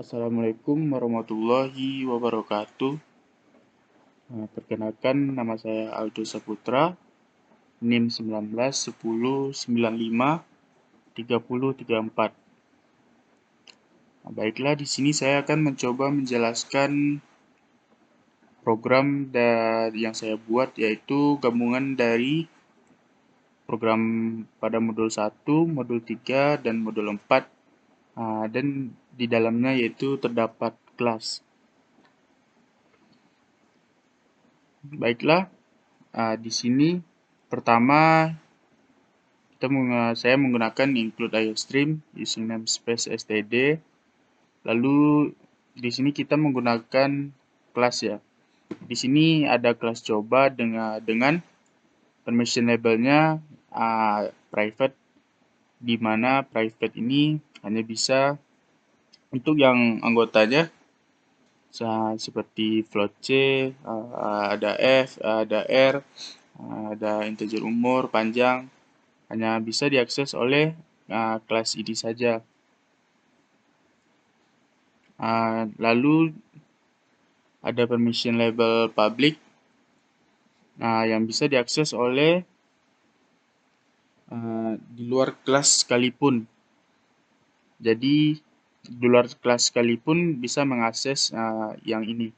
Assalamualaikum warahmatullahi wabarakatuh. Perkenalkan, nama saya Aldo Saputra, NIM 19 10 95 30 34. Baiklah, di sini saya akan mencoba menjelaskan program yang saya buat, yaitu gabungan dari program pada modul 1, modul 3, dan modul 4, dan di dalamnya yaitu terdapat kelas. Baiklah, di sini pertama saya menggunakan include IOStream using namespace std. Lalu di sini kita menggunakan kelas ya. Di sini ada kelas coba dengan permission labelnya private, di mana private ini hanya bisa untuk yang anggotanya seperti float C, ada F, ada R, ada integer umur, panjang, hanya bisa diakses oleh kelas ini saja. Lalu ada permission label public yang bisa diakses oleh di luar kelas sekalipun. Jadi di luar kelas sekalipun bisa mengakses yang ini.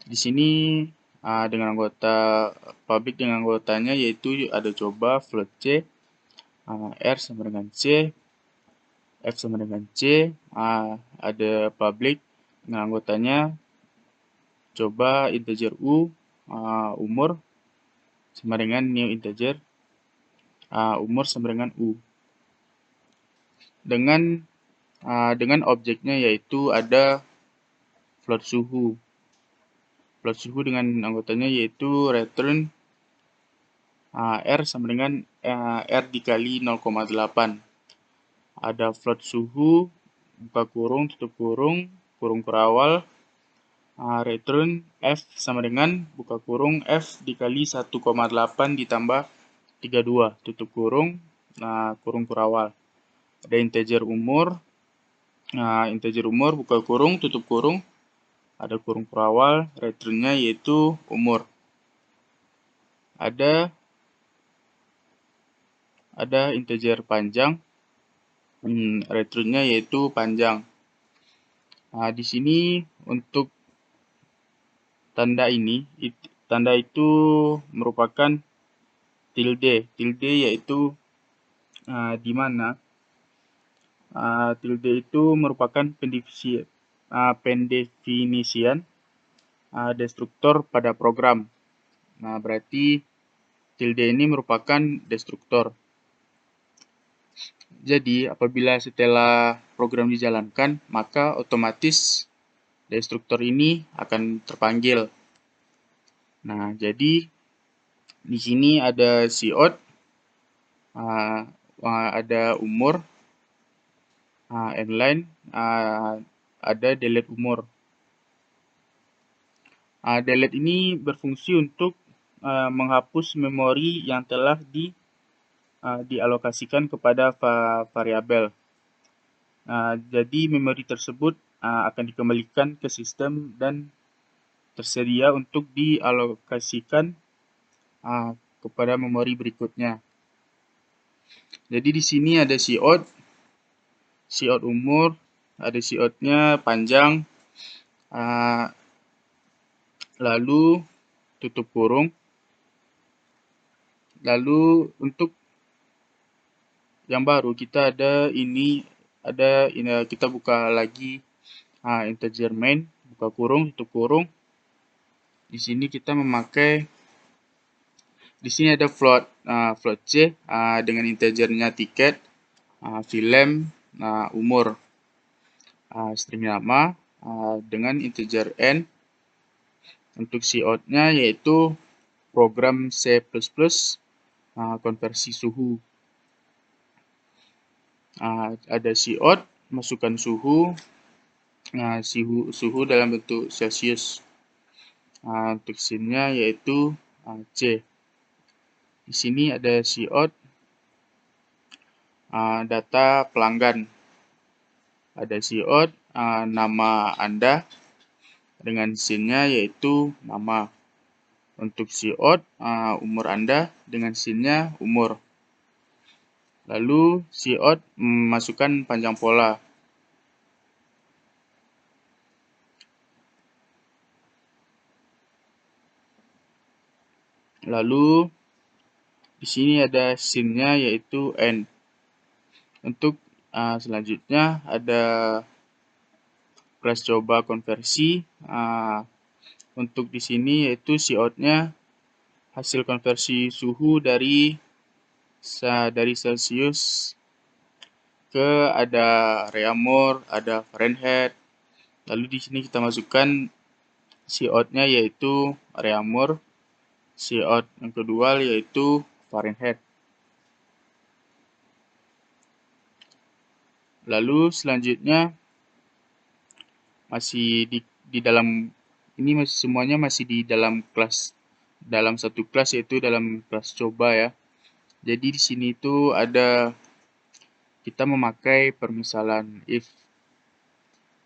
Di sini dengan anggota public dengan anggotanya yaitu ada coba, float C, R sama dengan C, F sama dengan C, ada public dengan anggotanya coba, integer U, umur sama dengan new integer, umur sama dengan U. Dengan objeknya yaitu ada float suhu. Float suhu dengan anggotanya yaitu return R sama dengan R dikali 0,8. Ada float suhu, buka kurung, tutup kurung, kurung kurawal, return F sama dengan buka kurung F dikali 1,8 ditambah 32, tutup kurung, kurung kurawal. Ada integer umur, buka kurung, tutup kurung, ada kurung kurawal, returnnya yaitu umur. Ada integer panjang, returnnya yaitu panjang. Di sini untuk tanda itu merupakan tilde. Tilde yaitu di mana tilde itu merupakan pendefinisian destruktor pada program. Berarti tilde ini merupakan destruktor. Jadi apabila setelah program dijalankan, maka otomatis destruktor ini akan terpanggil. Jadi di sini ada cout, ada umur, endline, ada delete umur. Delete ini berfungsi untuk menghapus memori yang telah dialokasikan kepada variabel. Jadi memori tersebut akan dikembalikan ke sistem dan tersedia untuk dialokasikan kepada memori berikutnya. Jadi di sini ada cout umur, ada coutnya panjang, lalu tutup kurung. Lalu untuk yang baru kita kita buka lagi integer main, buka kurung, tutup kurung. Di sini kita memakai, di sini ada float C dengan integernya tiket, film, umur, string nama dengan integer n. Untuk cout-nya yaitu program C++ konversi suhu. Ada cout, masukkan suhu, suhu dalam bentuk Celsius. Untuk scene-nya yaitu C. Di sini ada cout data pelanggan. ada SIOD, nama Anda dengan SIN-nya yaitu nama. Untuk SIOD, umur Anda dengan SIN-nya umur. Lalu SIOD masukkan panjang pola. Lalu di sini ada SIN-nya yaitu N. Untuk selanjutnya ada kelas coba konversi. Untuk di sini yaitu SIOD-nya hasil konversi suhu dari Celsius ke ada Reaumur, ada Fahrenheit. Lalu di sini kita masukkan SIOD-nya yaitu Reaumur, SIOD yang kedua yaitu Fahrenheit. Lalu selanjutnya masih di dalam ini semuanya masih di dalam satu kelas yaitu dalam kelas coba ya. Jadi di sini itu ada kita memakai permisalan if.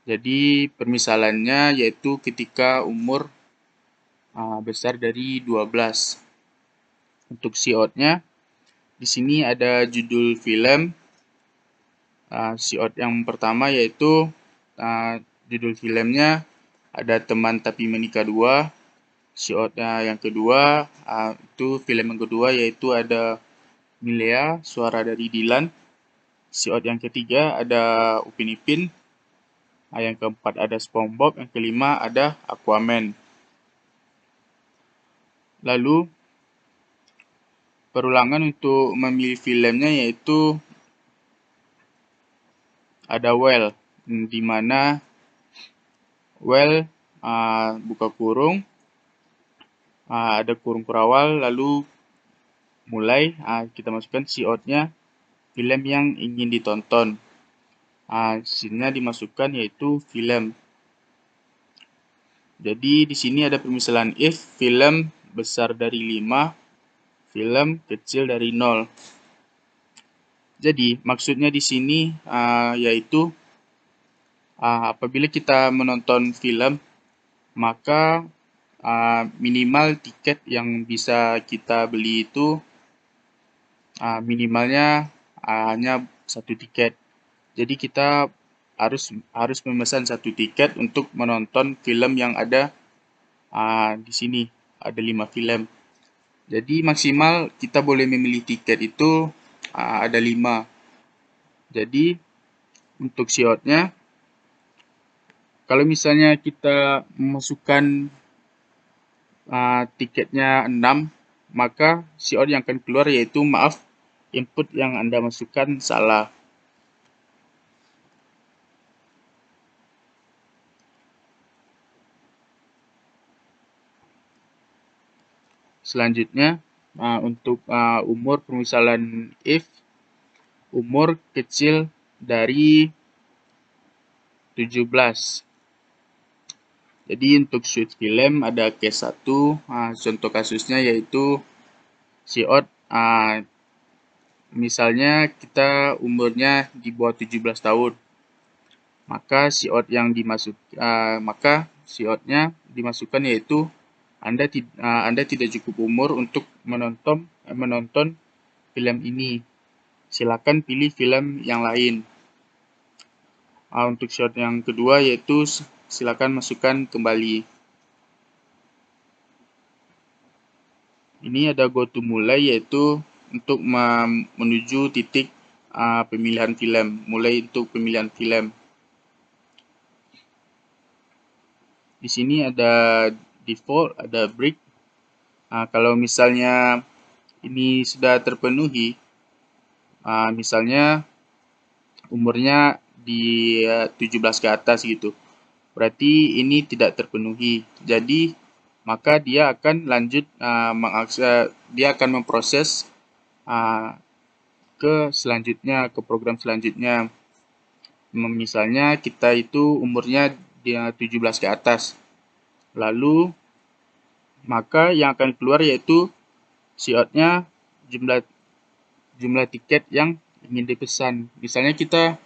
Jadi permisalannya yaitu ketika umur besar dari 12. Untuk SIOD-nya di sini ada judul film. SIOD yang pertama yaitu judul filmnya ada Teman Tapi Menikah 2. SIOD-nya yang kedua itu film yang kedua yaitu ada Milea, Suara dari Dilan. SIOD yang ketiga ada Upin Ipin. Yang keempat ada SpongeBob, yang kelima ada Aquaman. Lalu perulangan untuk memilih filmnya yaitu ada Well, di mana Well buka kurung, ada kurung kurawal, lalu mulai kita masukkan SIOD-nya film yang ingin ditonton. Sini dimasukkan yaitu film. Jadi di sini ada permisalan if film besar dari 5, film kecil dari 0. Jadi maksudnya di sini yaitu apabila kita menonton film maka minimal tiket yang bisa kita beli itu minimalnya hanya 1 tiket. Jadi kita harus memesan 1 tiket untuk menonton film yang ada di sini ada 5 film. Jadi maksimal kita boleh memilih tiket itu ada 5. Jadi untuk SIOD-nya kalau misalnya kita memasukkan tiketnya 6, maka SIOD yang akan keluar yaitu maaf, input yang Anda masukkan salah. Selanjutnya untuk umur permisalan if umur kecil dari 17. Jadi untuk switch film ada case 1, contoh kasusnya yaitu SIOD misalnya kita umurnya di bawah 17 tahun. Maka SIOD-nya dimasukkan yaitu Anda tidak cukup umur untuk menonton film ini. Silakan pilih film yang lain. Untuk SIOD yang kedua yaitu silakan masukkan kembali. Ini ada go to mulai yaitu untuk menuju titik pemilihan film, mulai untuk pemilihan film. Di sini ada default, ada break. Kalau misalnya ini sudah terpenuhi, misalnya umurnya di 17 ke atas gitu, berarti ini tidak terpenuhi. Jadi maka dia akan lanjut dia akan memproses ke program selanjutnya. Misalnya kita itu umurnya di 17 ke atas. Lalu maka yang akan keluar yaitu SIOD-nya jumlah tiket yang ingin dipesan. Misalnya kita